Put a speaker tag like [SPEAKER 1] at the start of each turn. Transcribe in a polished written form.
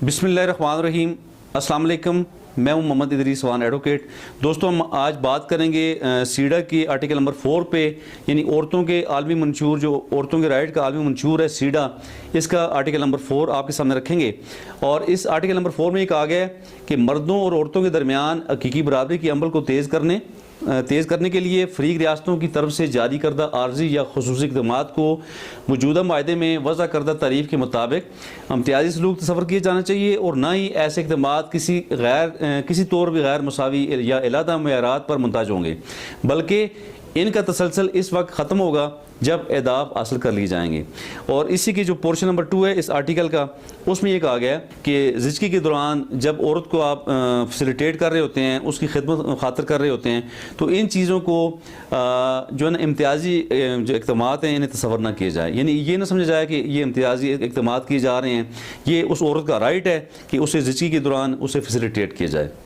[SPEAKER 1] बिस्मिल्लाहिर्रहमानिर्रहीम। अस्सलाम वालेकुम। मैं हूं मोहम्मद इदरीस वान एडवोकेट। दोस्तों, हम आज बात करेंगे सीडा की आर्टिकल नंबर 4 पे, यानी औरतों के आलमी मंशूर, जो औरतों के राइट का आलमी मंशूर है सीडा, इसका आर्टिकल नंबर 4 आपके सामने रखेंगे। और इस आर्टिकल नंबर 4 में ये कहा गया है कि मर्दों और औरतों के दरमियान हकीकी बराबरी के अमल को तेज़ करने के लिए फ़रीक रियासतों की तरफ से जारी करदा आर्जी या खुसूसी इक़दामात को मौजूदा माहदे में वज़ा करदा तारीफ़ के मुताबिक इम्तियाज़ी सलूक तस्वर किए जाना चाहिए, और ना ही ऐसे इक़दामात किसी तौर पर गैर मसावी या अलहदा मेयारात पर मुंताज होंगे, बल्कि इनका तसलसल इस वक्त ख़त्म होगा जब एहदाफ हासिल कर लिए जाएंगे। और इसी की जो पोर्शन नंबर 2 है इस आर्टिकल का, उसमें ये कहा गया कि ज़िचकी के दौरान जब औरत को आप फैसिलिटेट कर रहे होते हैं, उसकी खिदमत खातिर कर रहे होते हैं, तो इन चीज़ों को जो है ना इम्तियाज़ी जो इक़दामात हैं इन्हें तसव्वुर ना किया जाए। यानी ये ना समझा जाए कि ये इम्तियाज़ी इक़दामात किए जा रहे हैं, ये उस औरत का राइट है कि उसे ज़िचकी के दौरान उसे फैसिलिटेट किया जाए।